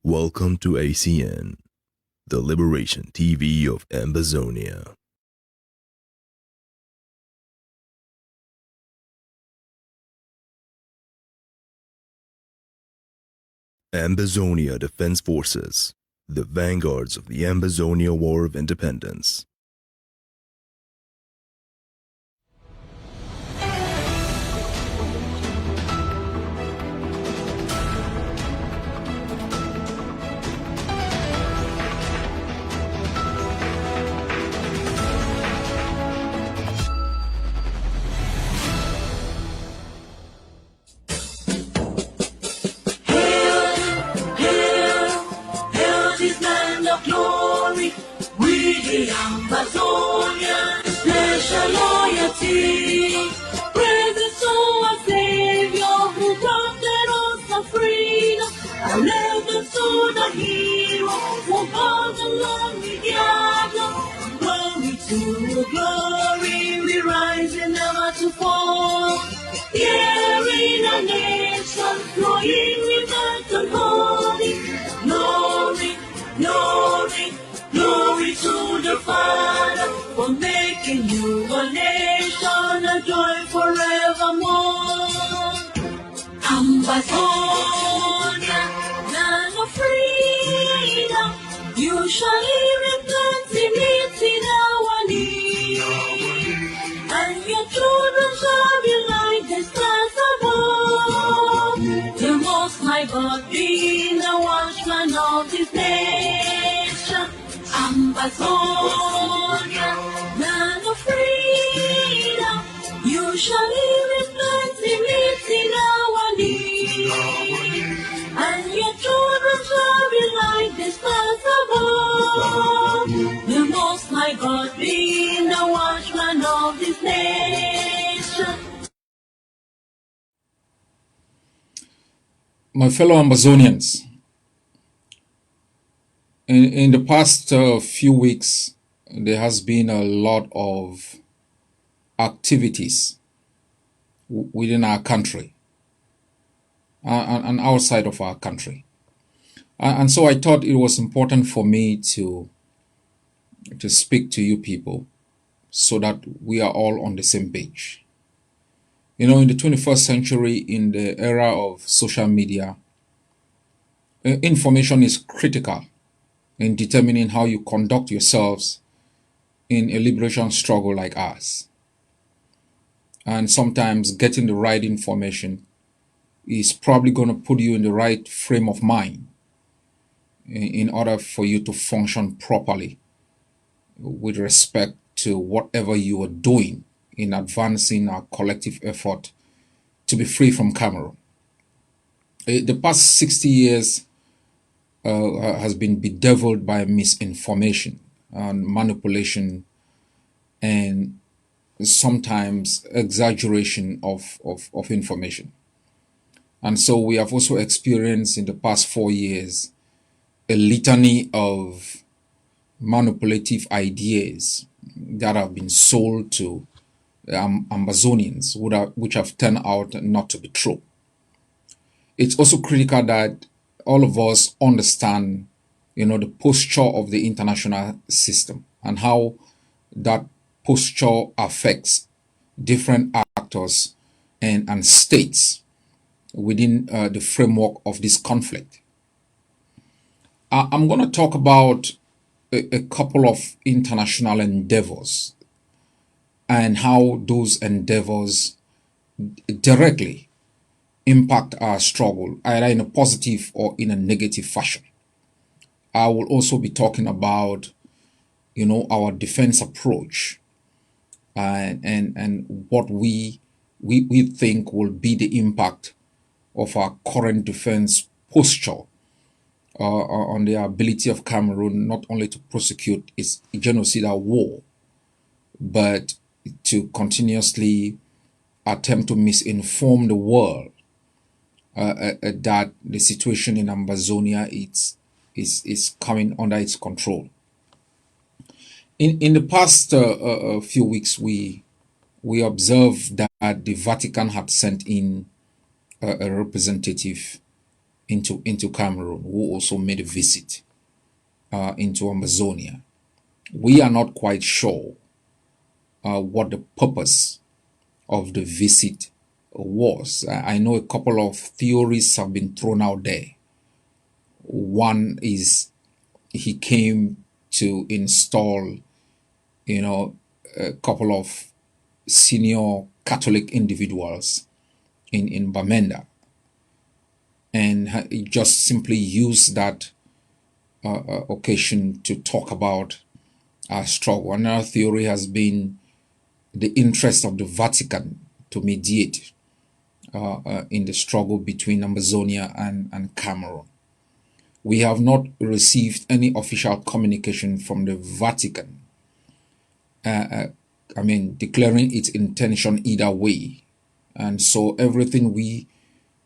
Welcome to ACN, the Liberation TV of Ambazonia. Ambazonia Defense Forces, the vanguards of the Ambazonia War of Independence. The Ambazonians, special loyalty. Praise to our Savior who granted us the freedom. Our legends to the hero who brought the lonely gather. Glory to glory, we rise and never to fall. Here in a nation, flowing with earth and holy. Glory, glory, glory to the Father for making you a nation, a joy forevermore. Ambazonia, land of freedom, you shall live in plenty, meeting our need. And your children shall be like the stars above. The Most High God being the watchman of this nation. Ambazonia, land of freedom, you shall live in plenty, meeting our need. And your children shall be like the stars above. The Most High God being the watchman of this nation. My fellow Ambazonians, in the past few weeks, there has been a lot of activities within our country and outside of our country. And so I thought it was important for me to speak to you people so that we are all on the same page. You know, in the 21st century, in the era of social media, information is critical in determining how you conduct yourselves in a liberation struggle like ours. And sometimes getting the right information is probably going to put you in the right frame of mind in order for you to function properly with respect to whatever you are doing in advancing our collective effort to be free from Cameroon. The past 60 years has been bedeviled by misinformation and manipulation and sometimes exaggeration of information. And so we have also experienced in the past 4 years a litany of manipulative ideas that have been sold to Ambazonians, which have turned out not to be true. It's also critical that all of us understand, the posture of the international system and how that posture affects different actors and states within the framework of this conflict. I'm going to talk about a couple of international endeavors and how those endeavors directly impact our struggle, either in a positive or in a negative fashion. I will also be talking about, our defense approach and what we think will be the impact of our current defense posture on the ability of Cameroon not only to prosecute its genocidal war, but to continuously attempt to misinform the world that the situation in Ambazonia is coming under its control. In the past few weeks, we observed that the Vatican had sent in a representative into Cameroon, who also made a visit into Amazonia. We are not quite sure what the purpose of the visit was. I know a couple of theories have been thrown out there. One is he came to install, a couple of senior Catholic individuals in Bamenda, and he just simply used that occasion to talk about our struggle. Another theory has been the interest of the Vatican to mediate in the struggle between Amazonia and Cameroon. We have not received any official communication from the Vatican, declaring its intention either way. And so everything we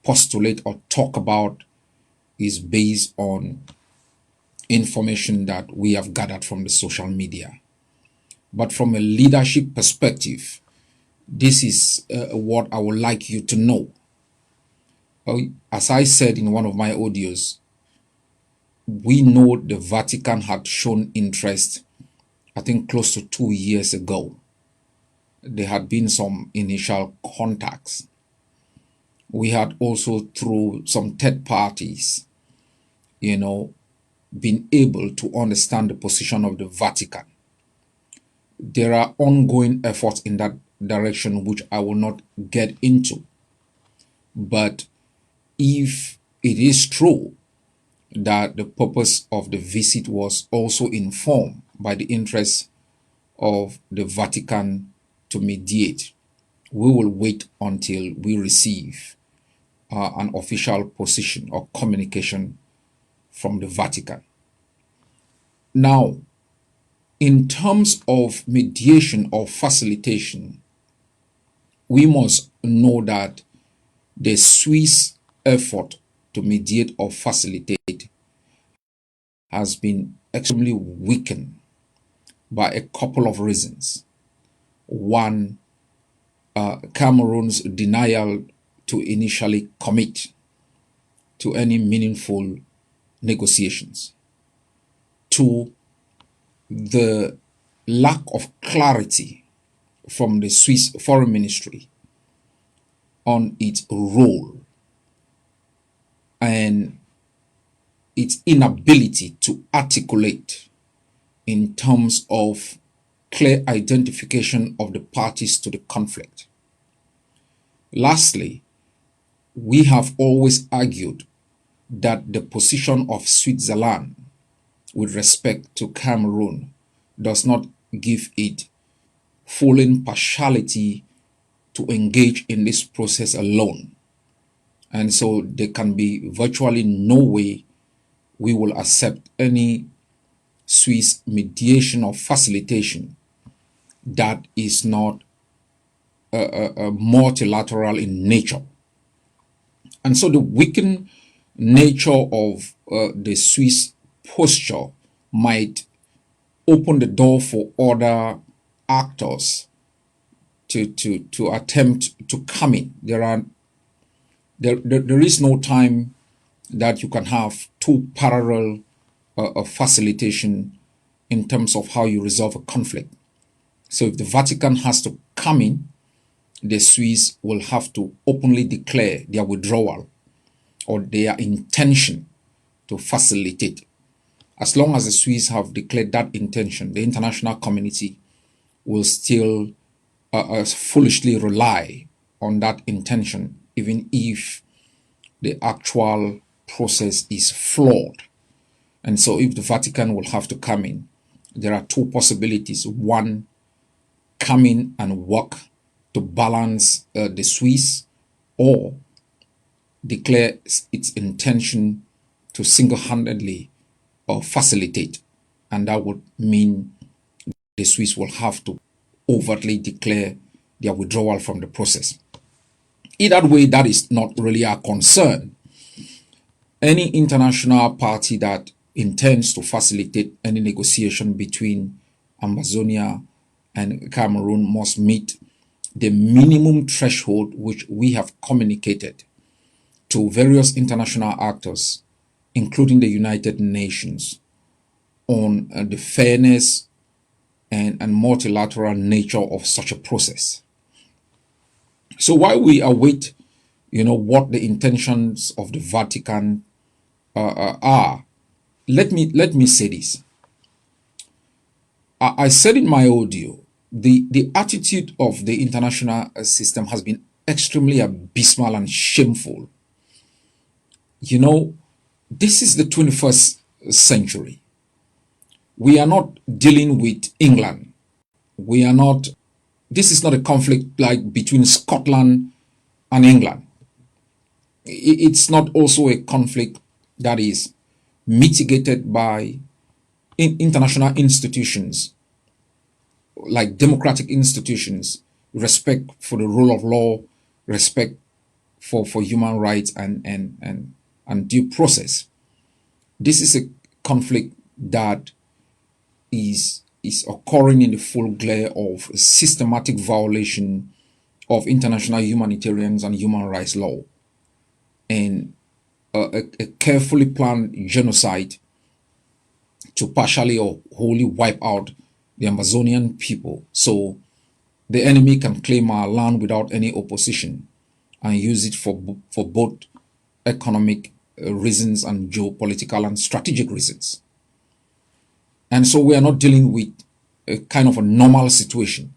postulate or talk about is based on information that we have gathered from the social media. But from a leadership perspective, this is what I would like you to know. As I said in one of my audios, we know the Vatican had shown interest, I think close to 2 years ago. There had been some initial contacts. We had also, through some third parties, been able to understand the position of the Vatican. There are ongoing efforts in that direction, which I will not get into. But if it is true that the purpose of the visit was also informed by the interest of the Vatican to mediate, we will wait until we receive an official position or communication from the Vatican. Now, in terms of mediation or facilitation, we must know that the Swiss effort to mediate or facilitate has been extremely weakened by a couple of reasons. One, Cameroon's denial to initially commit to any meaningful negotiations. Two, the lack of clarity from the Swiss Foreign Ministry on its role and its inability to articulate in terms of clear identification of the parties to the conflict. Lastly, we have always argued that the position of Switzerland with respect to Cameroon does not give it full impartiality to engage in this process alone. And so there can be virtually no way we will accept any Swiss mediation or facilitation that is not multilateral in nature. And so the weakened nature of the Swiss posture might open the door for other actors to attempt to come in. There is no time that you can have two parallel facilitation in terms of how you resolve a conflict. So if the Vatican has to come in, the Swiss will have to openly declare their withdrawal or their intention to facilitate. As long as the Swiss have declared that intention, the international community will still foolishly rely on that intention, even if the actual process is flawed. And so if the Vatican will have to come in, there are two possibilities. One, come in and work to balance the Swiss, or declare its intention to single-handedly facilitate. And that would mean the Swiss will have to overtly declare their withdrawal from the process. Either way, that is not really our concern. Any international party that intends to facilitate any negotiation between Ambazonia and Cameroon must meet the minimum threshold which we have communicated to various international actors, including the United Nations, on the fairness and multilateral nature of such a process. So while we await, what the intentions of the Vatican are, let me say this. I said in my audio, the attitude of the international system has been extremely abysmal and shameful. This is the 21st century. We are not dealing with England. This is not a conflict like between Scotland and England. It's not also a conflict that is mitigated by international institutions like democratic institutions, respect for the rule of law, respect for human rights and due process. This is a conflict that is occurring in the full glare of a systematic violation of international humanitarian and human rights law, and a carefully planned genocide to partially or wholly wipe out the Ambazonian people, so the enemy can claim our land without any opposition and use it for both economic reasons and geopolitical and strategic reasons. And so we are not dealing with a kind of a normal situation.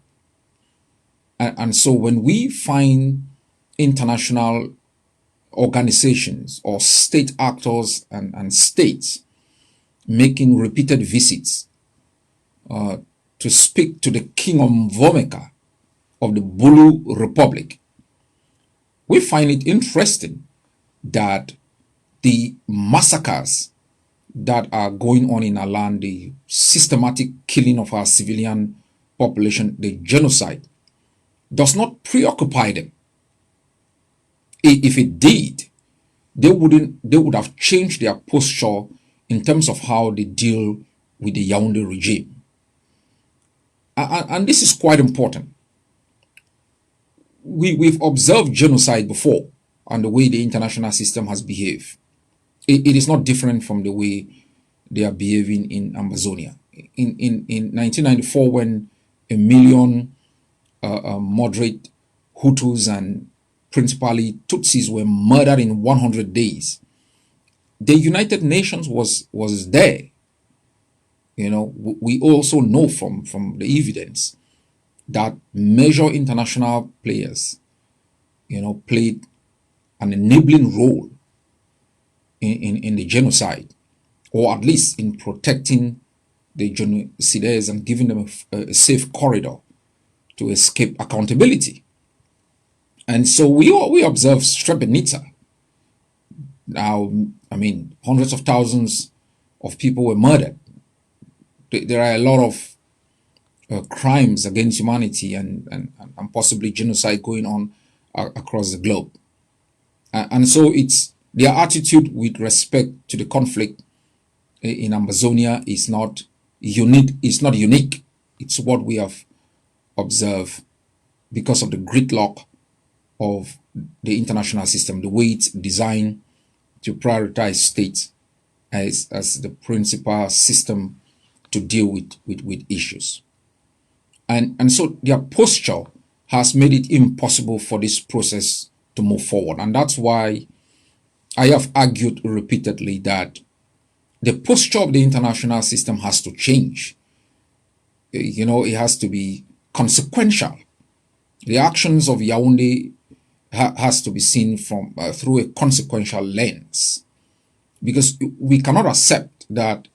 And so when we find international organizations or state actors and states making repeated visits to speak to the King of Mvomeka of the Bulu Republic, we find it interesting that the massacres that are going on in our land, the systematic killing of our civilian population, the genocide, does not preoccupy them. If it did, they would have changed their posture in terms of how they deal with the Yaoundé regime. And this is quite important. We've observed genocide before and the way the international system has behaved. It is not different from the way they are behaving in Ambazonia. In 1994, when a million moderate Hutus and principally Tutsis were murdered in 100 days, the United Nations was there. We also know from the evidence that major international players, played an enabling role in the genocide, or at least in protecting the genocidaires and giving them a safe corridor to escape accountability. And so we observe Srebrenica. Now, hundreds of thousands of people were murdered. There are a lot of crimes against humanity and possibly genocide going on across the globe. And so it's their attitude with respect to the conflict in Ambazonia is not unique. It's not unique. It's what we have observed because of the gridlock of the international system, the way it's designed to prioritize states as the principal system to deal with issues. And so their posture has made it impossible for this process to move forward. And that's why I have argued repeatedly that the posture of the international system has to change. It has to be consequential. The actions of Yaoundé has to be seen from through a consequential lens, because we cannot accept that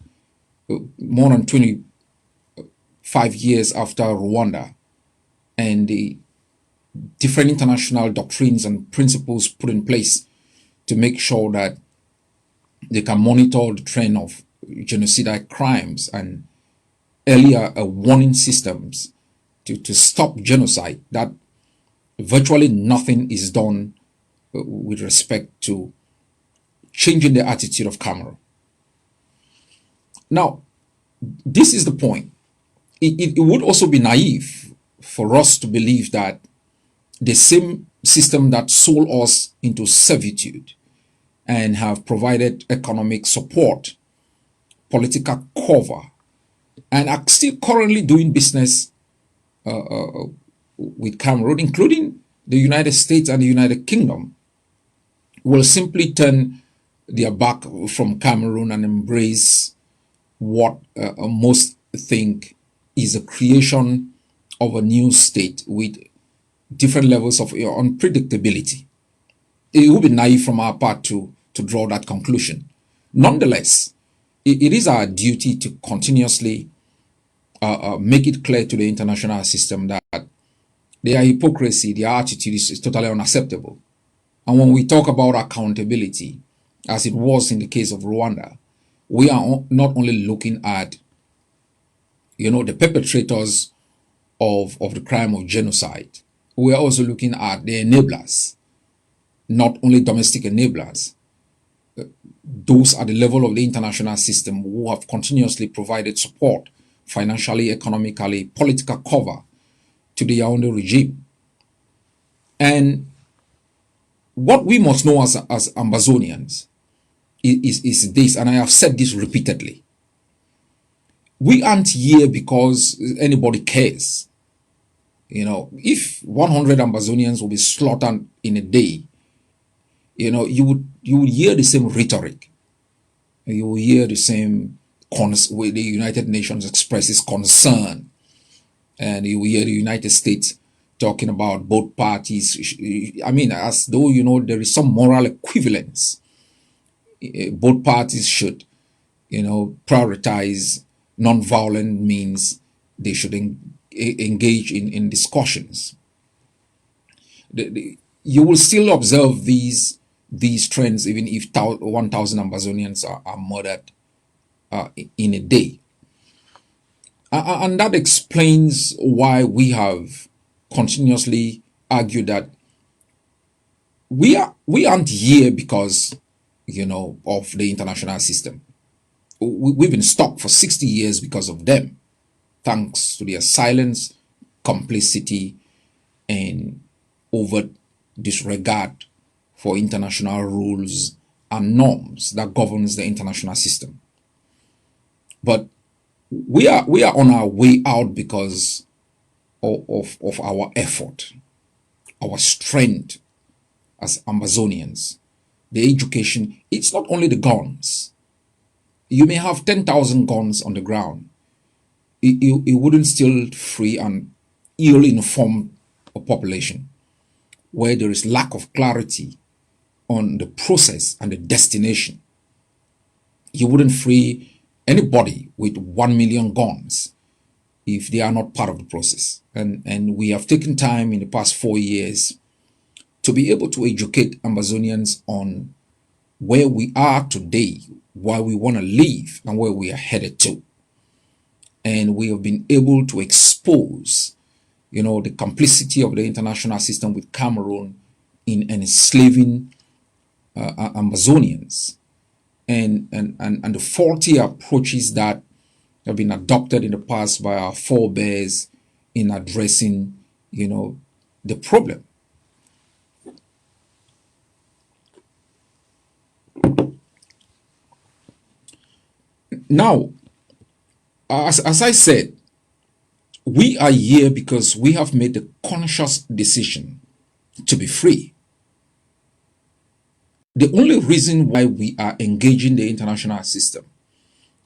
more than 25 years after Rwanda and the different international doctrines and principles put in place to make sure that they can monitor the trend of genocidal crimes and earlier warning systems to stop genocide, that virtually nothing is done with respect to changing the attitude of Cameroon. Now, this is the point. It would also be naive for us to believe that the same system that sold us into servitude and have provided economic support, political cover, and are still currently doing business with Cameroon, including the United States and the United Kingdom, will simply turn their back from Cameroon and embrace what most think is a creation of a new state with different levels of unpredictability. It would be naive from our part to draw that conclusion. Nonetheless, it is our duty to continuously make it clear to the international system that their hypocrisy, their attitude is totally unacceptable. And when we talk about accountability, as it was in the case of Rwanda, we are not only looking at, the perpetrators of the crime of genocide. We are also looking at the enablers, not only domestic enablers, those at the level of the international system who have continuously provided support, financially, economically, political cover to the Yaoundé regime. And what we must know as Ambazonians is this, and I have said this repeatedly. We aren't here because anybody cares. If 100 Ambazonians will be slaughtered in a day, you would hear the same rhetoric. You will hear the same way the United Nations expresses concern, and you will hear the United States talking about both parties. I mean, as though there is some moral equivalence. Both parties should, prioritize non-violent means. They should engage in discussions. You will still observe these trends even if 1,000 Ambazonians are murdered in a day. And that explains why we have continuously argued that we aren't here because of the international system. We've been stuck for 60 years because of them, thanks to their silence, complicity, and overt disregard for international rules and norms that governs the international system. But we are on our way out because of our effort, our strength as Ambazonians, the education. It's not only the guns. You may have 10,000 guns on the ground. It wouldn't still free an ill-informed population where there is lack of clarity on the process and the destination. You wouldn't free anybody with 1 million guns if they are not part of the process. And we have taken time in the past 4 years to be able to educate Ambazonians on where we are today, where we want to live, and where we are headed to. And we have been able to expose, the complicity of the international system with Cameroon in enslaving Ambazonians, and the faulty approaches that have been adopted in the past by our forebears in addressing, the problem. Now, as I said, we are here because we have made the conscious decision to be free. The only reason why we are engaging the international system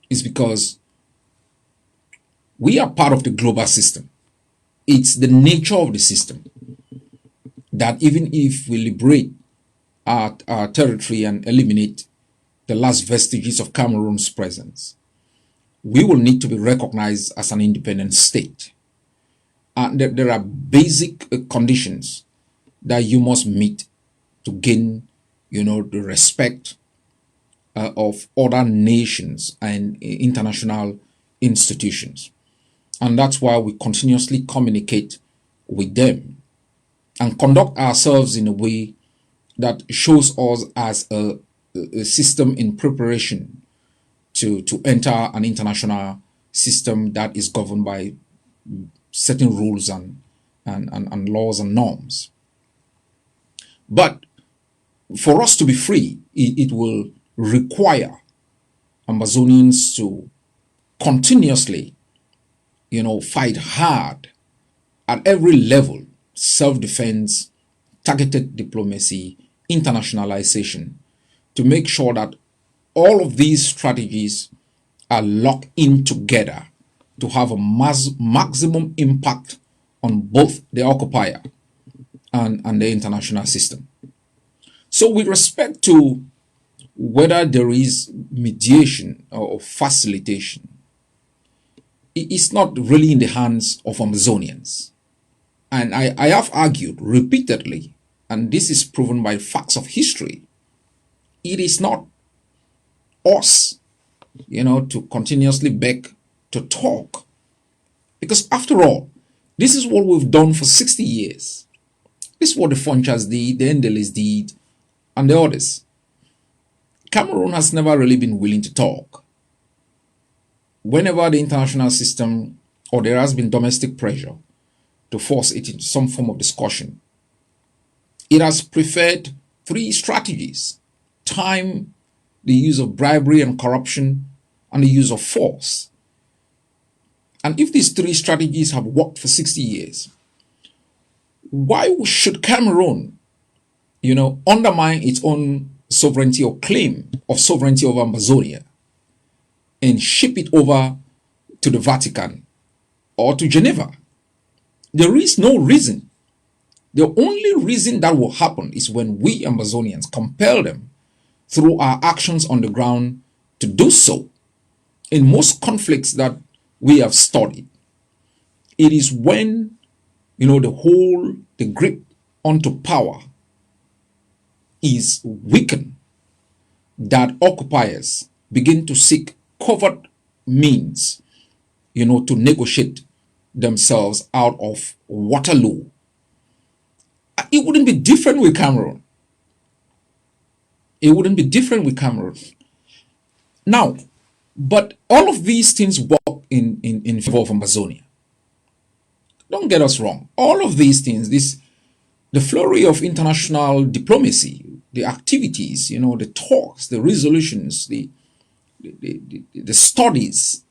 is because we are part of the global system. It's the nature of the system that even if we liberate our territory and eliminate the last vestiges of Cameroon's presence, we will need to be recognized as an independent state. And there are basic conditions that you must meet to gain, the respect of other nations and international institutions. And that's why we continuously communicate with them and conduct ourselves in a way that shows us as a system in preparation to enter an international system that is governed by certain rules and laws and norms. But for us to be free, it will require Ambazonians to continuously, fight hard at every level: self-defense, targeted diplomacy, internationalization, to make sure that all of these strategies are locked in together to have a maximum impact on both the occupier and the international system. So with respect to whether there is mediation or facilitation, it's not really in the hands of Ambazonians. And I have argued repeatedly, and this is proven by facts of history, it is not us, to continuously beg to talk. Because after all, this is what we've done for 60 years. This is what the Funchas did, the Endelis did, and the others. Cameroon has never really been willing to talk. Whenever the international system, or there has been domestic pressure to force it into some form of discussion, it has preferred three strategies: time, the use of bribery and corruption, and the use of force. And if these three strategies have worked for 60 years, why should Cameroon, undermine its own sovereignty or claim of sovereignty over Ambazonia and ship it over to the Vatican or to Geneva? There is no reason. The only reason that will happen is when we Ambazonians compel them through our actions on the ground to do so. In most conflicts that we have studied, it is when, the grip onto power is weakened that occupiers begin to seek covert means, to negotiate themselves out of Waterloo. It wouldn't be different with Cameroon. It wouldn't be different with Cameroon. Now, but all of these things work in favor of Ambazonia. Don't get us wrong. All of these things, the flurry of international diplomacy, the activities, the talks, the resolutions, the studies,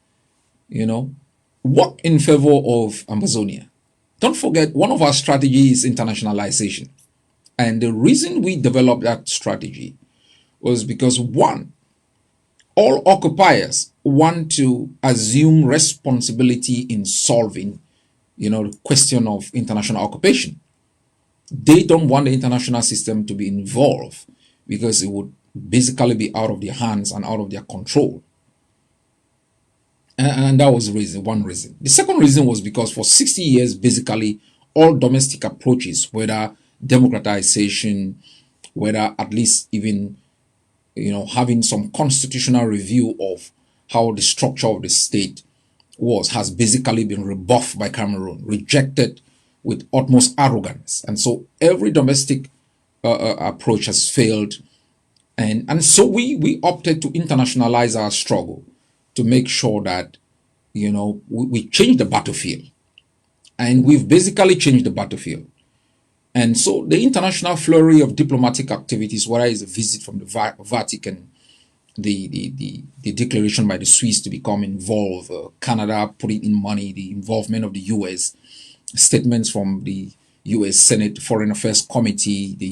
work in favor of Ambazonia. Don't forget, one of our strategies is internationalization. And the reason we developed that strategy was because, one, all occupiers want to assume responsibility in solving, the question of international occupation. They don't want the international system to be involved because it would basically be out of their hands and out of their control. And that was one reason. The second reason was because for 60 years, basically, all domestic approaches, whether democratization, whether at least even, having some constitutional review of how the structure of the state has basically been rebuffed by Cameroon, rejected with utmost arrogance. And so every domestic approach has failed. And so we opted to internationalize our struggle to make sure that, we change the battlefield. And we've basically changed the battlefield. And so the international flurry of diplomatic activities, whether it's a visit from the Vatican, the declaration by the Swiss to become involved, Canada putting in money, the involvement of the US, statements from the US Senate Foreign Affairs Committee, the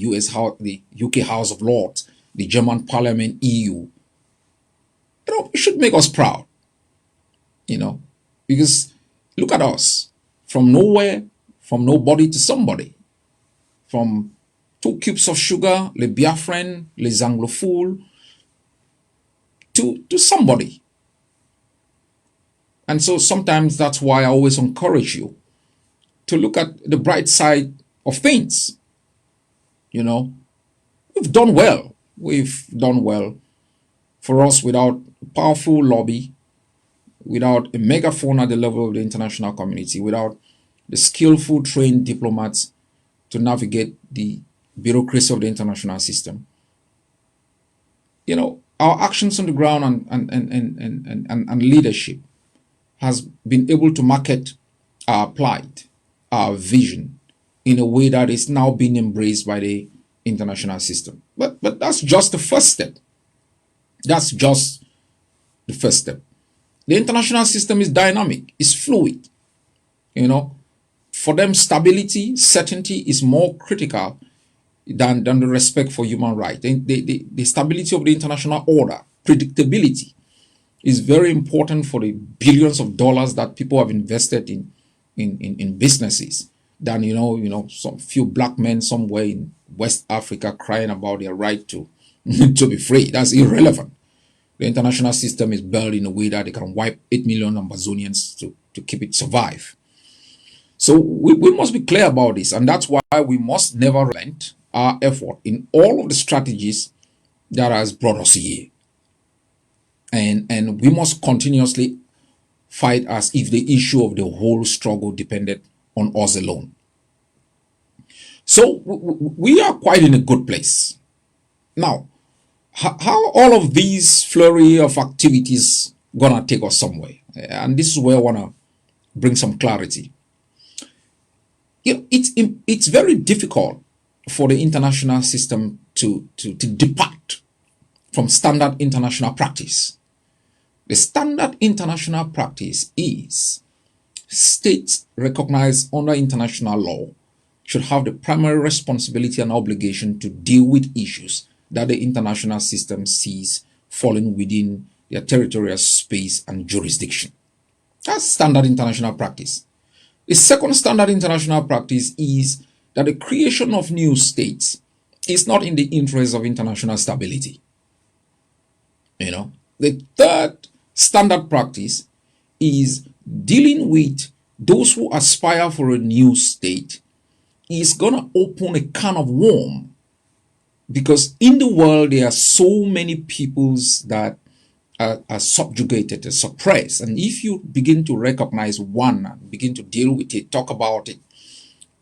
UK House of Lords, the German Parliament, EU, it should make us proud, because look at us, from nowhere, from nobody to somebody, from 2 cubes of sugar, les Biafran, les Anglophones, to somebody. And so sometimes that's why I always encourage you to look at the bright side of things. We've done well. We've done well. For us, without a powerful lobby, without a megaphone at the level of the international community, without the skillful, trained diplomats to navigate the bureaucracy of the international system, our actions on the ground and leadership has been able to market our plight, our vision, in a way that is now being embraced by the international system. But But that's just the first step. That's just the first step. The international system is dynamic, it's fluid. You know, for them, stability, certainty is more critical than the respect for human rights. The stability of the international order, predictability, is very important for the billions of dollars that people have invested in businesses than some few black men somewhere in West Africa crying about their right to to be free. That's irrelevant. The international system is built in a way that they can wipe 8 million Ambazonians to keep it survive. So we must be clear about this, and that's why we must never relent our effort in all of the strategies that has brought us here. And we must continuously fight as if the issue of the whole struggle depended on us alone. So we are quite in a good place. Now, how all of these flurry of activities gonna take us somewhere? And this is where I wanna bring some clarity. It's very difficult for the international system to depart from standard international practice. The standard international practice is states recognized under international law should have the primary responsibility and obligation to deal with issues that the international system sees falling within their territorial space and jurisdiction. That's standard international practice. The second standard international practice is that the creation of new states is not in the interest of international stability. The third standard practice is dealing with those who aspire for a new state is going to open a can of worms, because in the world there are so many peoples that are subjugated and suppressed, and if you begin to recognize one and begin to deal with it, talk about it,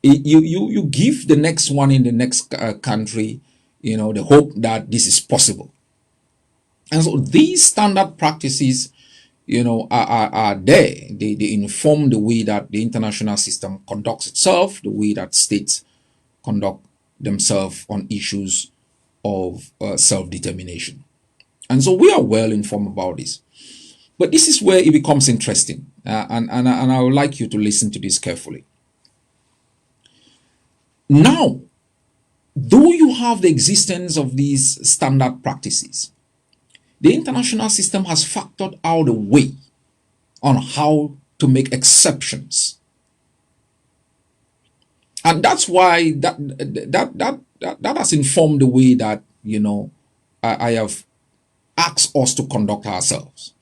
you give the next one in the next country the hope that this is possible. And so these standard practices are there. They inform the way that the international system conducts itself, the way that states conduct themselves on issues of self-determination. And so we are well informed about this. But this is where it becomes interesting. And I would like you to listen to this carefully. Now, though you have the existence of these standard practices, the international system has factored out a way on how to make exceptions. And that's why that has informed the way that I have asked us to conduct ourselves.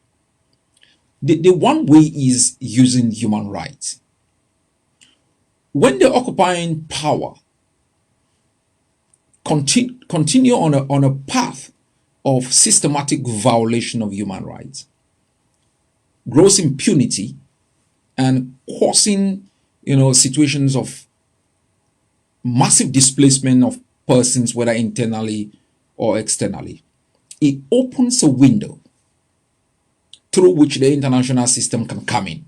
The one way is using human rights. When the occupying power continue on a path of systematic violation of human rights, gross impunity, and causing situations of massive displacement of persons, whether internally or externally, it opens a window through which the international system can come in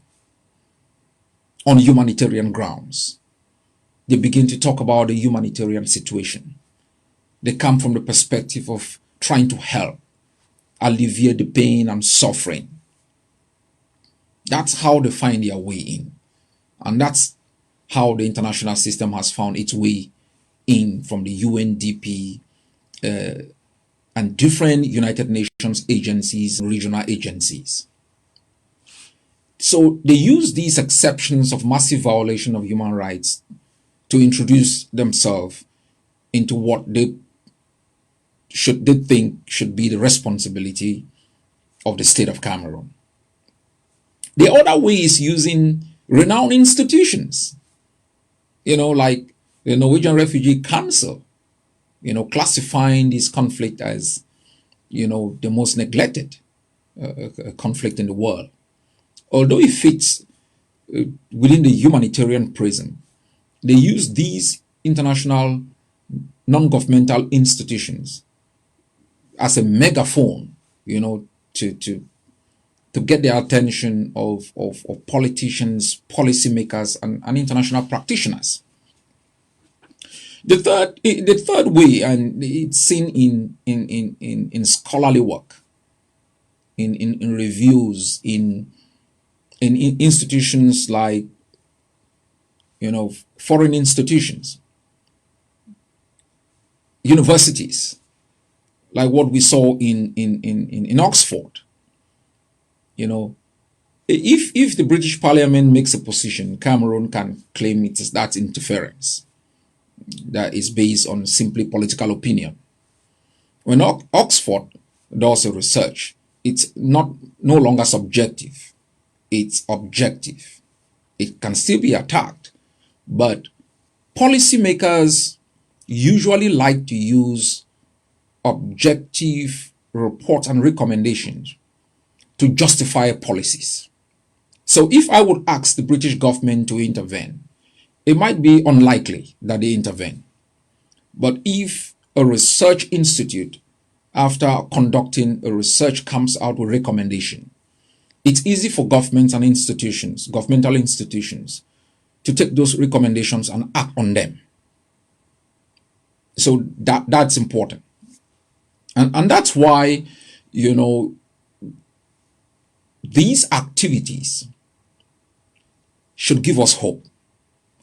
on humanitarian grounds. They begin to talk about the humanitarian situation. They come from the perspective of trying to help alleviate the pain and suffering. That's how they find their way in. And that's how the international system has found its way in from the UNDP and different United Nations agencies, regional agencies. So they use these exceptions of massive violation of human rights to introduce themselves into what they think should be the responsibility of the state of Cameroon. The other way is using renowned institutions, like the Norwegian Refugee Council, classifying this conflict as, the most neglected conflict in the world. Although it fits within the humanitarian prism, they use these international non-governmental institutions as a megaphone, to get the attention of politicians, policymakers, and international practitioners. The third way, and it's seen in scholarly work, in reviews, in institutions like, foreign institutions, universities, like what we saw in Oxford. You know, if the British Parliament makes a position, Cameroon can claim it is that interference that is based on simply political opinion. When Oxford does a research, it's no longer subjective, it's objective. It can still be attacked, but policymakers usually like to use objective reports and recommendations to justify policies. So if I would ask the British government to intervene, it might be unlikely that they intervene. But if a research institute, after conducting a research, comes out with recommendation, it's easy for governments and institutions, governmental institutions, to take those recommendations and act on them. So that's important. And that's why, these activities should give us hope.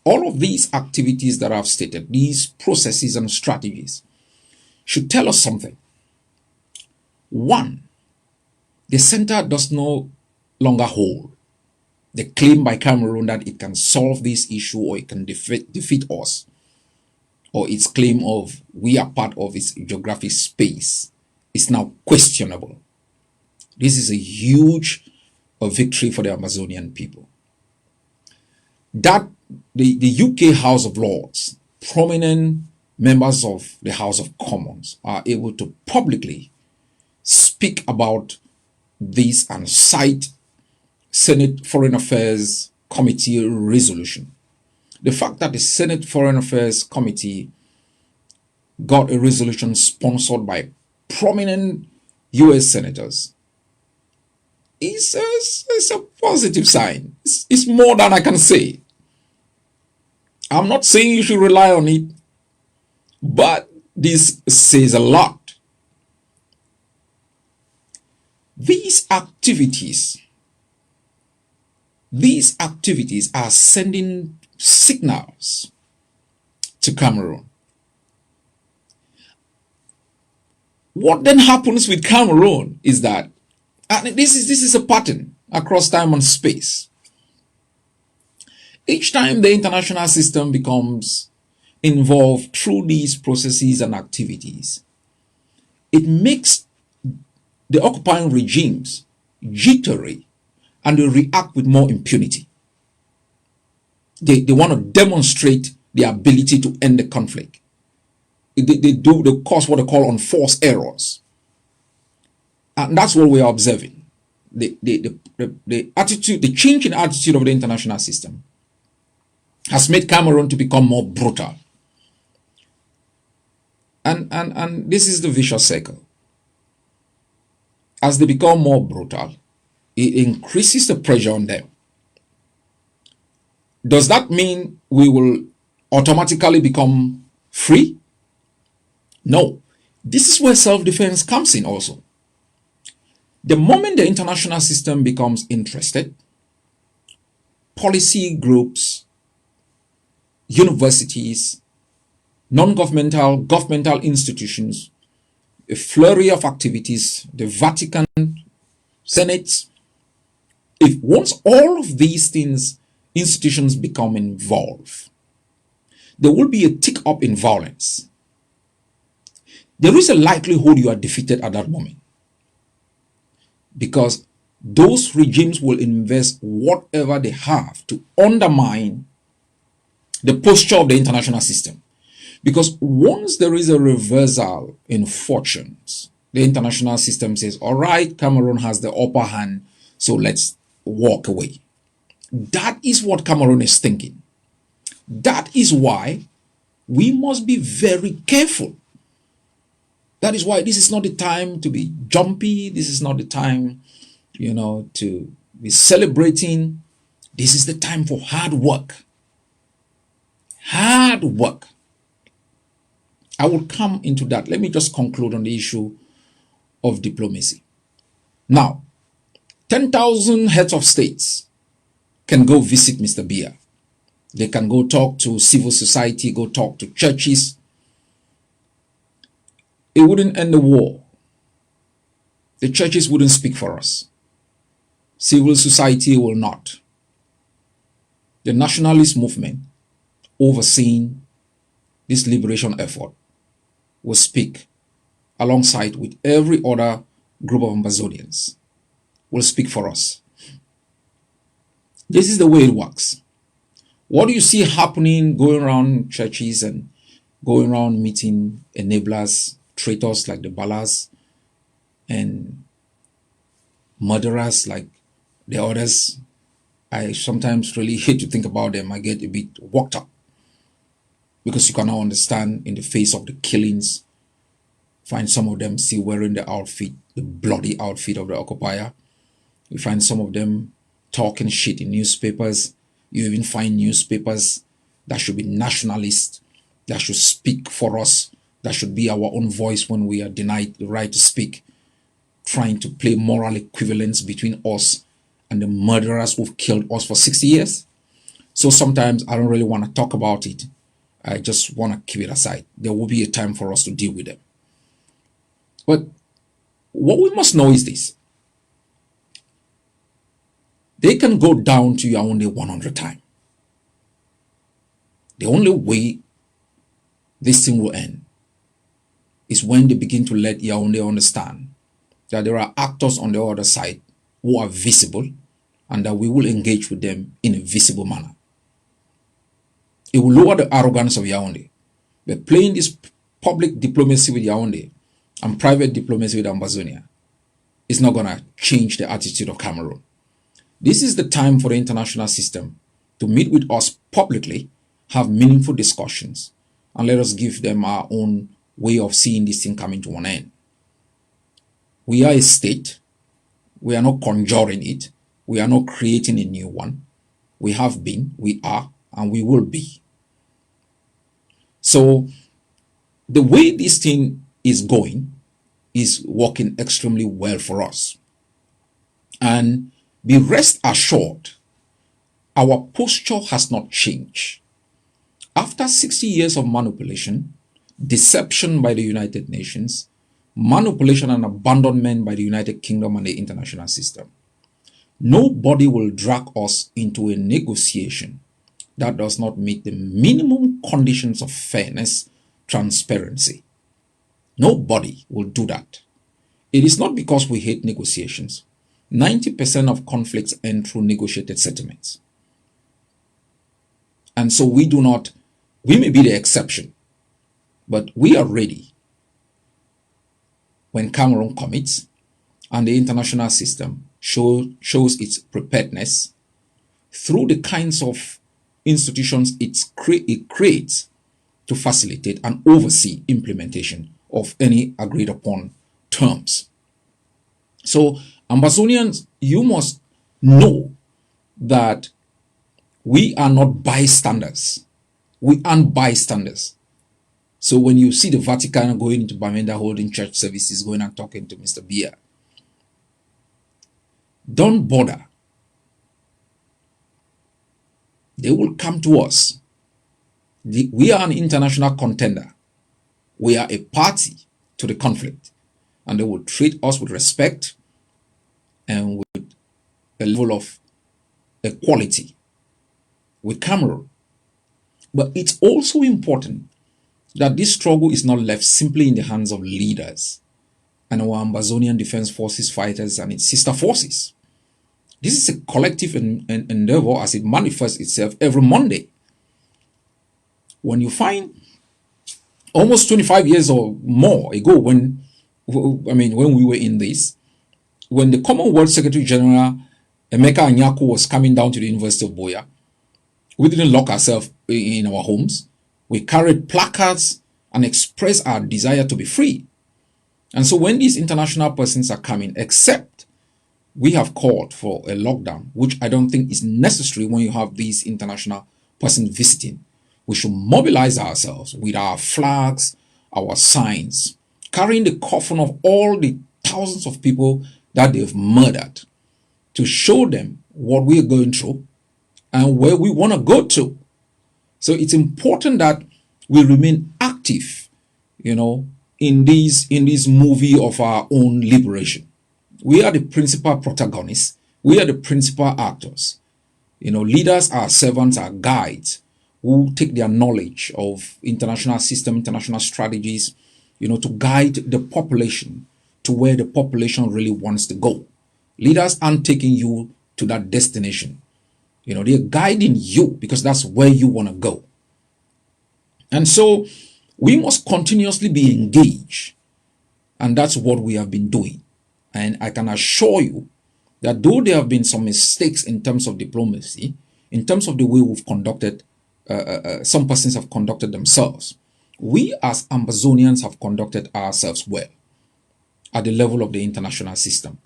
All of these activities that I've stated, these processes and strategies, should tell us something. One, the center does no longer hold the claim by Cameroon that it can solve this issue or it can defeat us, or its claim of we are part of its geographic space is now questionable. This is a huge victory for the Amazonian people. That the UK House of Lords, prominent members of the House of Commons, are able to publicly speak about this and cite Senate Foreign Affairs Committee resolution. The fact that the Senate Foreign Affairs Committee got a resolution sponsored by prominent US senators is a positive sign. It's more than I can say. I'm not saying you should rely on it, but this says a lot. These activities are sending signals to Cameroon. What then happens with Cameroon is that, and this is a pattern across time and space. Each time the international system becomes involved through these processes and activities, it makes the occupying regimes jittery and they react with more impunity. They want to demonstrate their ability to end the conflict. They cause what they call unforced errors. And that's what we are observing. The attitude, the change in attitude of the international system has made Cameroon to become more brutal. And this is the vicious circle. As they become more brutal, it increases the pressure on them. Does that mean we will automatically become free? No. This is where self-defense comes in also. The moment the international system becomes interested, policy groups, universities, non-governmental, governmental institutions, a flurry of activities, the Vatican, Senate, once all of these things, institutions become involved, there will be a tick up in violence. There is a likelihood you are defeated at that moment, because those regimes will invest whatever they have to undermine the posture of the international system. Because once there is a reversal in fortunes, the international system says, all right, Cameroon has the upper hand, so let's walk away. That is what Cameroon is thinking. That is why we must be very careful. That is why this is not the time to be jumpy. This is not the time, to be celebrating. This is the time for hard work. Hard work. I will come into that. Let me just conclude on the issue of diplomacy. Now, 10,000 heads of states can go visit Mr. Biya. They can go talk to civil society, go talk to churches. It wouldn't end the war. The churches wouldn't speak for us. Civil society will not. The nationalist movement overseeing this liberation effort will speak alongside with every other group of Ambazonians, will speak for us. This is the way it works. What do you see happening going around churches and going around meeting enablers, traitors like the Balas, and murderers like the others? I sometimes really hate to think about them. I get a bit worked up because you cannot understand in the face of the killings. Find some of them still wearing the outfit, the bloody outfit of the occupier. You find some of them talking shit in newspapers. You even find newspapers that should be nationalist, that should speak for us, that should be our own voice when we are denied the right to speak, trying to play moral equivalence between us and the murderers who've killed us for 60 years. So sometimes I don't really want to talk about it. I just want to keep it aside. There will be a time for us to deal with them. But what we must know is this. They can go down to Yaoundé 100 times. The only way this thing will end is when they begin to let Yaoundé understand that there are actors on the other side who are visible and that we will engage with them in a visible manner. It will lower the arrogance of Yaoundé. But playing this public diplomacy with Yaoundé and private diplomacy with Ambazonia is not going to change the attitude of Cameroon. This is the time for the international system to meet with us publicly, have meaningful discussions, and let us give them our own way of seeing this thing coming to an end. We are a state. We are not conjuring it. We are not creating a new one. We have been, we are, and we will be. So the way this thing is going is working extremely well for us. And be rest assured, our posture has not changed. After 60 years of manipulation, deception by the United Nations, manipulation and abandonment by the United Kingdom and the international system, nobody will drag us into a negotiation that does not meet the minimum conditions of fairness, transparency. Nobody will do that. It is not because we hate negotiations. 90% of conflicts end through negotiated settlements. And so we may be the exception, but we are ready when Cameroon commits and the international system shows its preparedness through the kinds of institutions it creates to facilitate and oversee implementation of any agreed upon terms. So Ambazonians, you must know that we are not bystanders. We aren't bystanders. So when you see the Vatican going into Bamenda holding church services, going and talking to Mr. Biya, don't bother. They will come to us. We are an international contender. We are a party to the conflict. And they will treat us with respect and with a level of equality with Cameroon. But it's also important that this struggle is not left simply in the hands of leaders and our Ambazonian Defense Forces fighters and its sister forces. This is a collective endeavor as it manifests itself every Monday. When you find almost 25 years or more ago when we were in this, when the Commonwealth Secretary General Emeka Anyaku was coming down to the University of Buea, we didn't lock ourselves in our homes. We carried placards and expressed our desire to be free. And so when these international persons are coming, except we have called for a lockdown, which I don't think is necessary when you have these international persons visiting, we should mobilize ourselves with our flags, our signs, carrying the coffin of all the thousands of people that they've murdered, to show them what we're going through and where we want to go to. So it's important that we remain active, in this movie of our own liberation. We are the principal protagonists. We are the principal actors. Leaders are servants, are guides who take their knowledge of international system, international strategies, to guide the population to where the population really wants to go. Leaders aren't taking you to that destination. They're guiding you because that's where you want to go. And so we must continuously be engaged. And that's what we have been doing. And I can assure you that though there have been some mistakes in terms of diplomacy, in terms of the way we've conducted, some persons have conducted themselves, we as Ambazonians have conducted ourselves well at the level of the international system.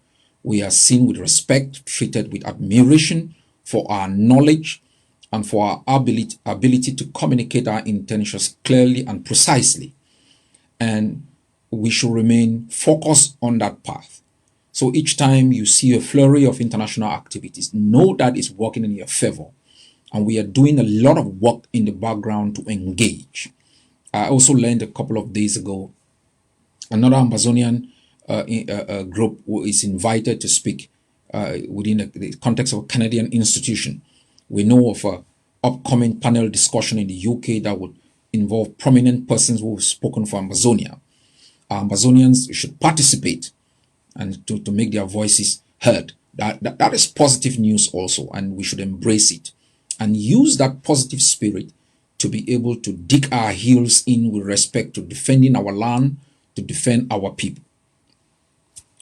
We are seen with respect, treated with admiration for our knowledge and for our ability to communicate our intentions clearly and precisely. And we should remain focused on that path. So each time you see a flurry of international activities, know that it's working in your favor. And we are doing a lot of work in the background to engage. I also learned a couple of days ago, another Ambazonian group who is invited to speak within the context of a Canadian institution. We know of an upcoming panel discussion in the UK that would involve prominent persons who have spoken for Ambazonia. Ambazonians should participate and to make their voices heard. That is positive news also, and we should embrace it and use that positive spirit to be able to dig our heels in with respect to defending our land, to defend our people.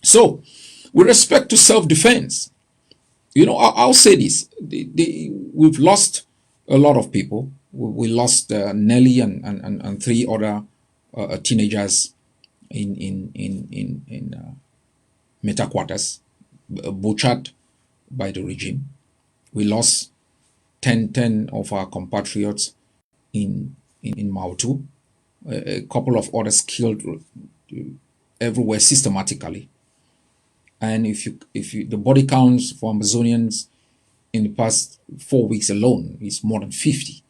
So, with respect to self-defense, I'll say this. We've lost a lot of people. We lost Nelly and three other teenagers in Metaquatas, butchered by the regime. We lost 10 of our compatriots in Mautu. A couple of others killed everywhere systematically. And if you the body counts for Ambazonians in the past 4 weeks alone is more than 50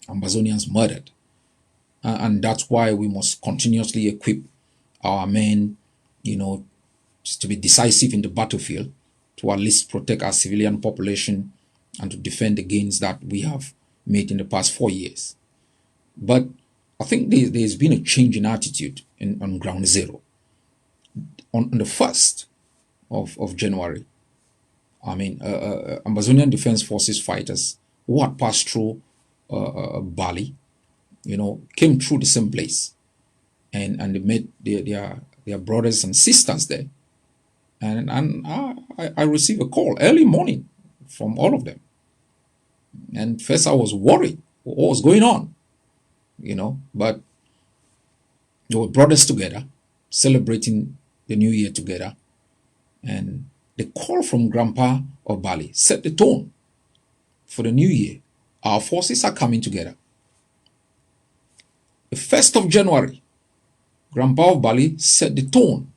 Ambazonians murdered. And that's why we must continuously equip our men, to be decisive in the battlefield, to at least protect our civilian population and to defend the gains that we have made in the past 4 years. But I think there's been a change in attitude on ground zero. On the 1st of January, Ambazonian Defense Forces fighters who had passed through Bali, came through the same place, and they met their brothers and sisters there, and I received a call early morning from all of them, and first I was worried what was going on, but they were brothers together, celebrating the new year together, and the call from Grandpa of Bali set the tone for the new year. Our forces are coming together. The 1st of January, Grandpa of Bali set the tone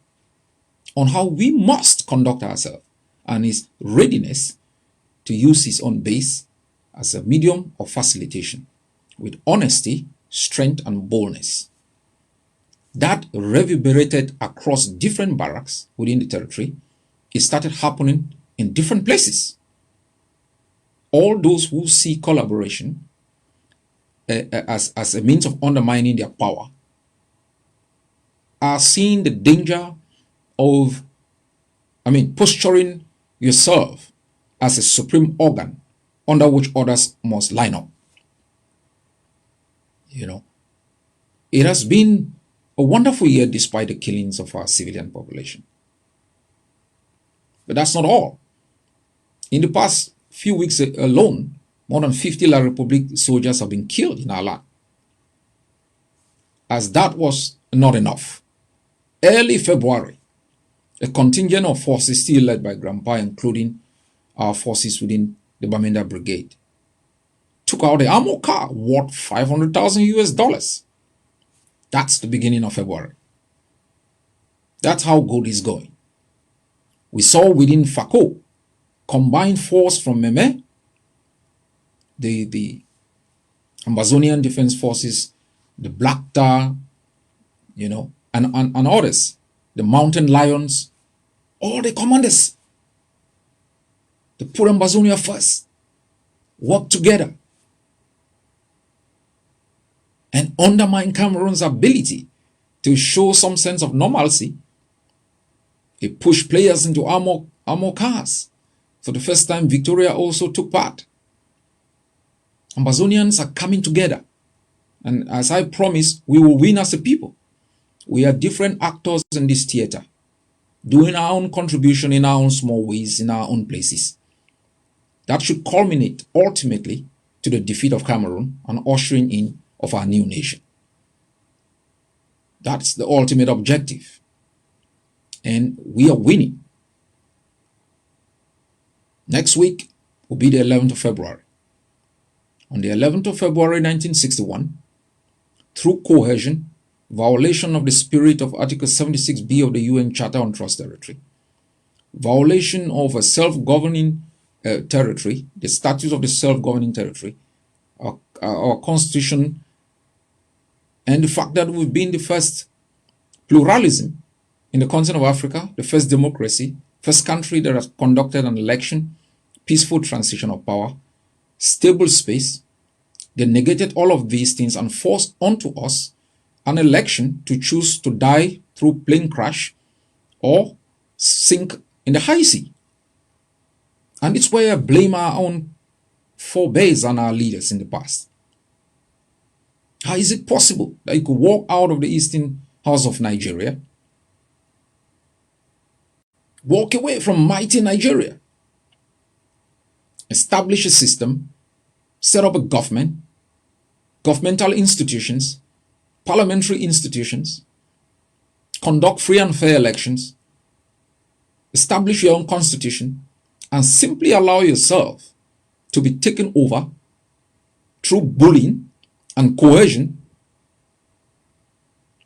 on how we must conduct ourselves and his readiness to use his own base as a medium of facilitation with honesty, strength, and boldness. That reverberated across different barracks within the territory. It started happening in different places. All those who see collaboration as a means of undermining their power are seeing the danger of, posturing yourself as a supreme organ under which others must line up. It has been a wonderful year despite the killings of our civilian population. But that's not all. In the past few weeks alone, more than 50 La République soldiers have been killed in our land. As that was not enough, early February, a contingent of forces still led by Grandpa, including our forces within the Bamenda Brigade, took out the armor car worth $500,000 US, That's the beginning of February. That's how good it's going. We saw within FACO, combined force from Meme, the Ambazonian Defense Forces, the Black Tar, and others, the Mountain Lions, all the commanders, they put Ambazonia first, work together, and undermine Cameroon's ability to show some sense of normalcy. They pushed players into armor cars. For the first time, Victoria also took part. Ambazonians are coming together. And as I promised, we will win as a people. We are different actors in this theater, doing our own contribution in our own small ways, in our own places. That should culminate ultimately to the defeat of Cameroon and ushering in of our new nation. That's the ultimate objective. And we are winning. Next week will be the 11th of February. On the 11th of February 1961, through coercion, violation of the spirit of Article 76B of the UN Charter on Trust Territory, violation of a self-governing territory, the status of the self-governing territory, our constitution, and the fact that we've been the first pluralism in the continent of Africa, the first democracy, first country that has conducted an election, peaceful transition of power, stable space. They negated all of these things and forced onto us an election to choose to die through plane crash or sink in the high sea. And it's where I blame our own forebears and our leaders in the past. How is it possible that you could walk out of the Eastern House of Nigeria, walk away from mighty Nigeria, establish a system, set up a government, governmental institutions, parliamentary institutions, conduct free and fair elections, establish your own constitution, and simply allow yourself to be taken over through bullying and coercion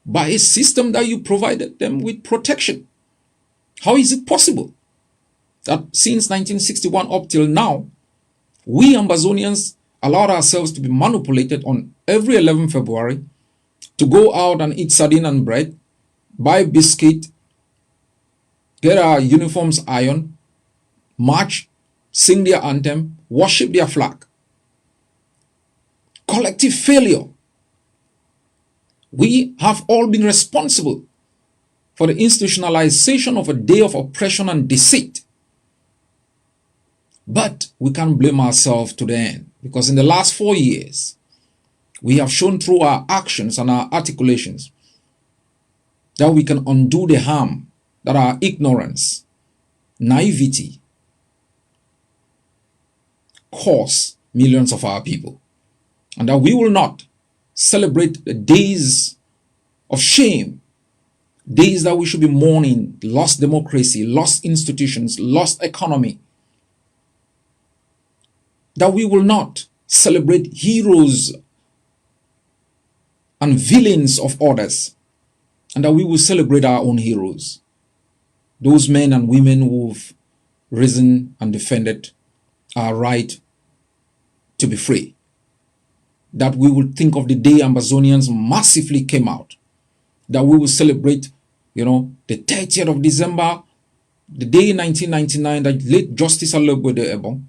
by a system that you provided them with protection? How is it possible that since 1961 up till now, we Ambazonians allowed ourselves to be manipulated on every 11 February to go out and eat sardine and bread, buy biscuit, get our uniforms ironed, march, sing their anthem, worship their flag? Collective failure. We have all been responsible for the institutionalization of a day of oppression and deceit. But we can't blame ourselves to the end, because in the last 4 years, we have shown through our actions and our articulations that we can undo the harm that our ignorance, naivety cause millions of our people, and that we will not celebrate the days of shame, days that we should be mourning lost democracy, lost institutions, lost economy, that we will not celebrate heroes and villains of others, and that we will celebrate our own heroes, those men and women who've risen and defended our right to be free. That we will think of the day Ambazonians massively came out, that we will celebrate, the 30th of December, the day in 1999 that late Justice Alogwede Ebon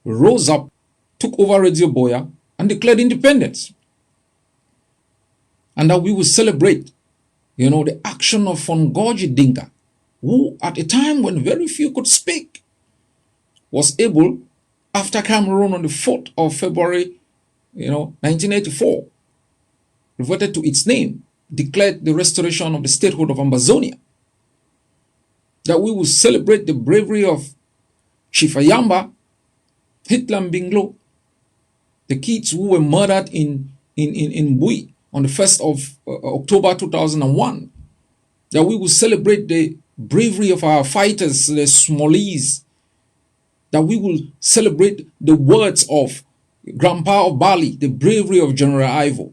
rose up, took over Radio Boya, and declared independence. And that we will celebrate, the action of Fongoji Dinka, who at a time when very few could speak, was able, after Cameroon on the 4th of February, 1984, reverted to its name, declared the restoration of the statehood of Ambazonia. That we will celebrate the bravery of Chief Ayaba, Hitler and Binglo, the kids who were murdered in Bui on the 1st of October 2001. That we will celebrate the bravery of our fighters, the Smolees. That we will celebrate the words of Grandpa of Bali, the bravery of General Ivo.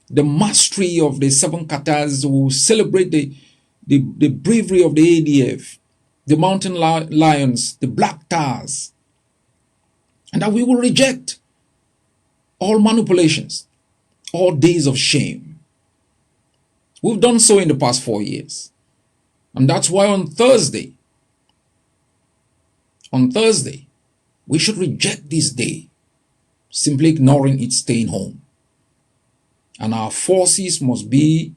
the mastery of the 7 katas. We will celebrate the bravery of the ADF, the mountain lions, the black tars, and that we will reject all manipulations, all days of shame. We've done so in the past 4 years. And that's why on Thursday, we should reject this day, simply ignoring it, staying home. And our forces must be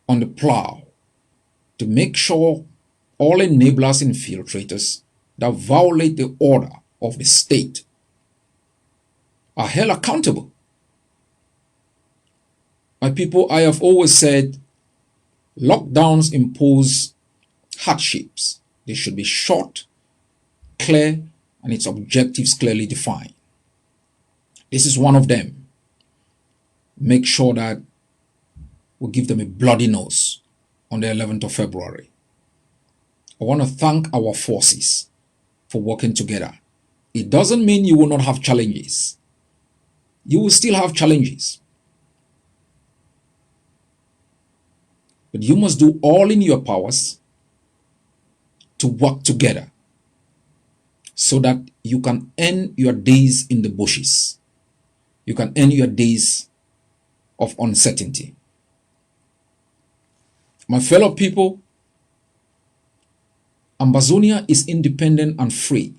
on the plow to make sure all enablers and infiltrators that violate the order of the state are held accountable. My people, I have always said lockdowns impose hardships. They should be short, clear, and its objectives clearly defined. This is one of them. Make sure that we give them a bloody nose on the 11th of February. I want to thank our forces for working together. It doesn't mean you will not have challenges. You will still have challenges. But you must do all in your powers to work together so that you can end your days in the bushes. You can end your days of uncertainty. My fellow people, Ambazonia is independent and free.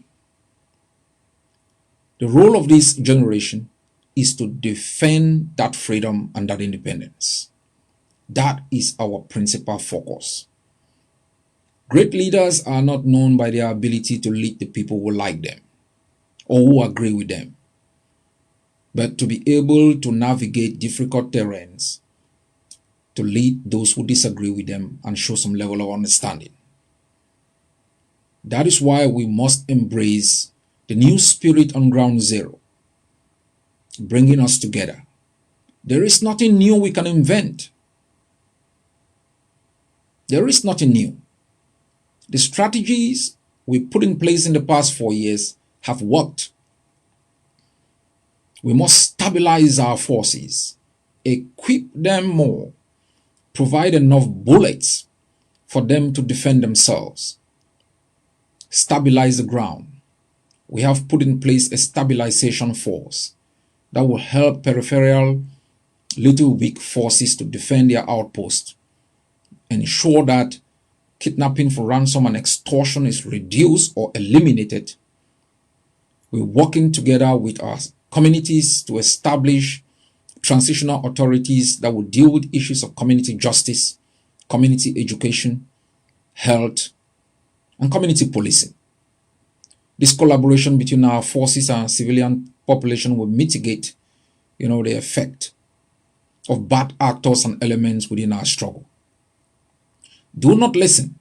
The role of this generation is to defend that freedom and that independence. That is our principal focus. Great leaders are not known by their ability to lead the people who like them or who agree with them, but to be able to navigate difficult terrains, to lead those who disagree with them and show some level of understanding. That is why we must embrace the new spirit on ground zero, bringing us together. There is nothing new we can invent. There is nothing new. The strategies we put in place in the past 4 years have worked. We must stabilize our forces, equip them more, provide enough bullets for them to defend themselves, stabilize the ground. We have put in place a stabilization force that will help peripheral little weak forces to defend their outpost, ensure that kidnapping for ransom and extortion is reduced or eliminated. We're working together with our communities to establish transitional authorities that will deal with issues of community justice, community education, health, and community policing. This collaboration between our forces and civilian population will mitigate, the effect of bad actors and elements within our struggle. Do not listen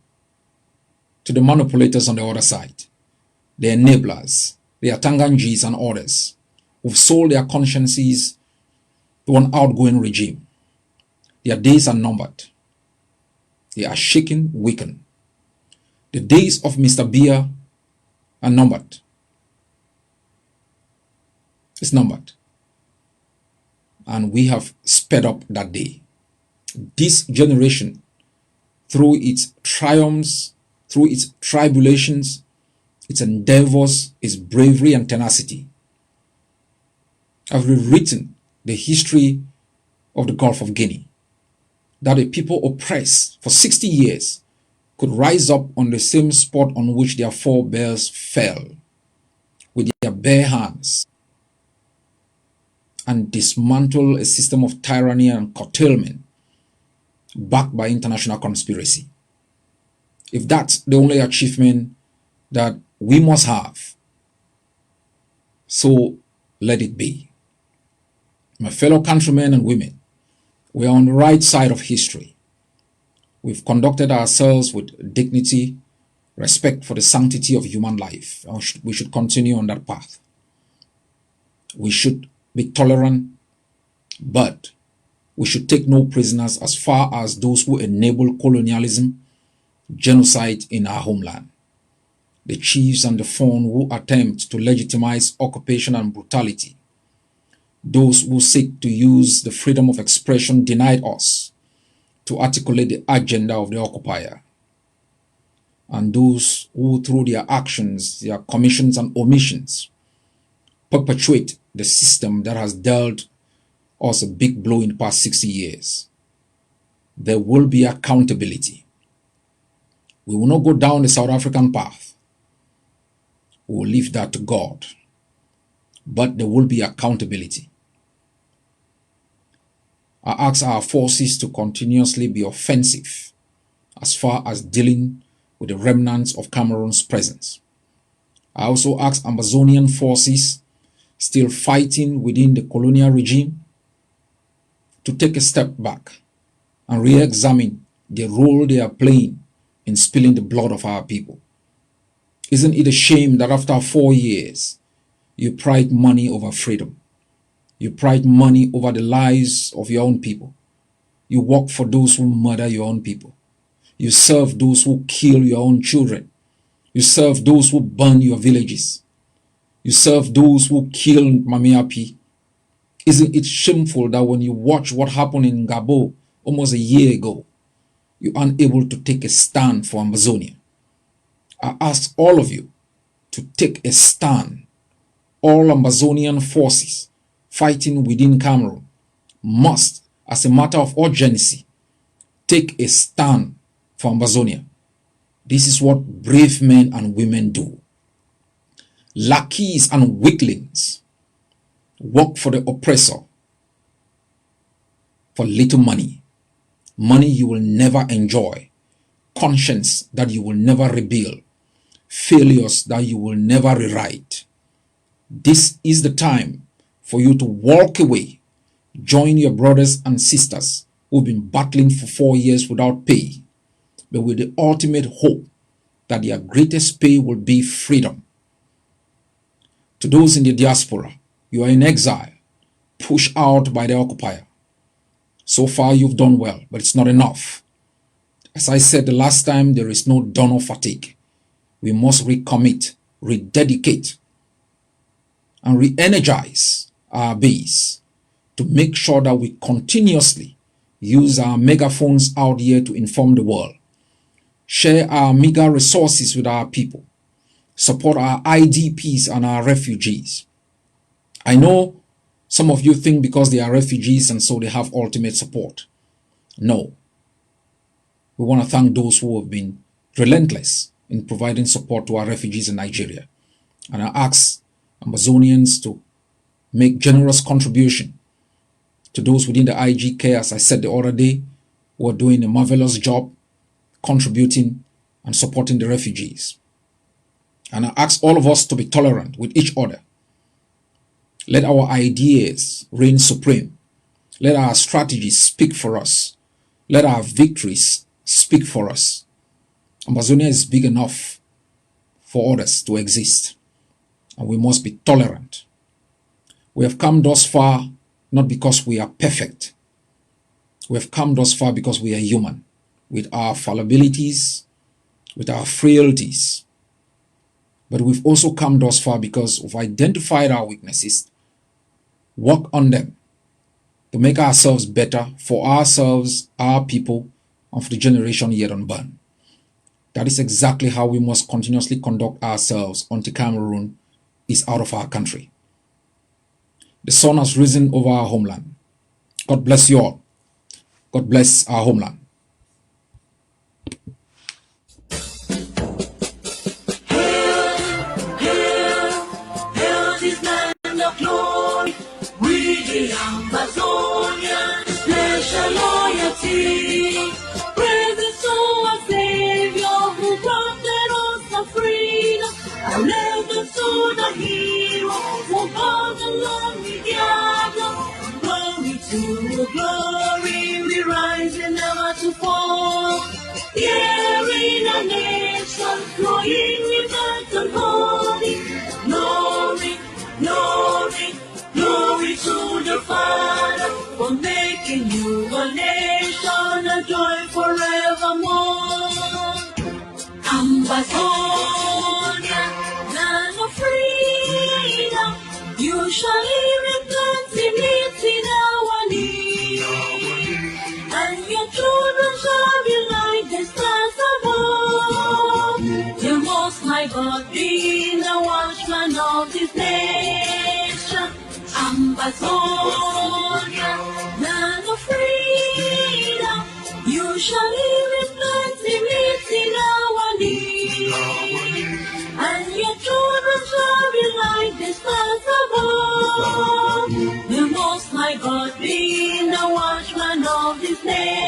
to the manipulators on the other side, the enablers, the Atangangis and others who've sold their consciences to an outgoing regime. Their days are numbered. They are shaken, weakened. The days of Mr. Bia are numbered. It's numbered. And we have sped up that day. This generation, through its triumphs, through its tribulations, its endeavors, its bravery and tenacity, have rewritten the history of the Gulf of Guinea, that a people oppressed for 60 years could rise up on the same spot on which their forebears fell with their bare hands and dismantle a system of tyranny and curtailment backed by international conspiracy. If that's the only achievement that we must have, so let it be. My fellow countrymen and women, we are on the right side of history. We've conducted ourselves with dignity, respect for the sanctity of human life. We should continue on that path. We should be tolerant, but we should take no prisoners as far as those who enable colonialism, genocide in our homeland. The chiefs and the fawn who attempt to legitimize occupation and brutality those who seek to use the freedom of expression denied us to articulate the agenda of the occupier, and those who through their actions, their commissions and omissions, perpetuate the system that has dealt us a big blow in the past 60 years. There will be accountability. We will not go down the South African path. We will leave that to God. But there will be accountability. I ask our forces to continuously be offensive as far as dealing with the remnants of Cameroon's presence. I also ask Ambazonian forces still fighting within the colonial regime to take a step back and re-examine the role they are playing in spilling the blood of our people. Isn't it a shame that after 4 years, you pride money over freedom? You pride money over the lives of your own people. You work for those who murder your own people. You serve those who kill your own children. You serve those who burn your villages. You serve those who kill Mamiapi. Isn't it shameful that when you watch what happened in Gabon almost a year ago, you're unable to take a stand for Amazonia? I ask all of you to take a stand. All Ambazonian forces fighting within Cameroon must, as a matter of urgency, take a stand for Ambazonia. This is what brave men and women do. Lackeys and weaklings work for the oppressor for little money. Money you will never enjoy. Conscience that you will never rebuild. Failures that you will never rewrite. This is the time for you to walk away. Join your brothers and sisters who've been battling for 4 years without pay, but with the ultimate hope that their greatest pay will be freedom. To those in the diaspora, you are in exile, pushed out by the occupier. So far you've done well, but it's not enough. As I said the last time, there is no dawn of fatigue. We must recommit, rededicate, and re-energize our base to make sure that we continuously use our megaphones out here to inform the world, share our meager resources with our people, support our IDPs and our refugees. I know some of you think because they are refugees and so they have ultimate support. No. We want to thank those who have been relentless in providing support to our refugees in Nigeria. And I ask Ambazonians to make generous contribution to those within the IGK, as I said the other day, who are doing a marvelous job contributing and supporting the refugees. And I ask all of us to be tolerant with each other. Let our ideas reign supreme. Let our strategies speak for us. Let our victories speak for us. Ambazonia is big enough for others to exist, and we must be tolerant. We have come thus far not because we are perfect. We have come thus far because we are human, with our fallibilities, with our frailties. But we've also come thus far because we've identified our weaknesses, work on them to make ourselves better for ourselves, our people, and for the generation yet unborn. That is exactly how we must continuously conduct ourselves until Cameroon is out of our country. The sun has risen over our homeland. God bless you all. God bless our homeland. Hail this land of glory. We the Ambazonians, special loyalty. Praises to our Savior who granted us the freedom. And legends to the hero who brought the lonely gather. Glory to glory, we rise and never to fall. Here in a nation, flowing with and holy. Glory, glory, glory to the Father for making you a nation, a joy forevermore. Ambazonia, land of freedom, you shall live in plenty. Ambazonia, land of freedom. You shall live in plenty, meeting our needs. And your children shall be like the stars above. The Most High God being the watchman of this nation.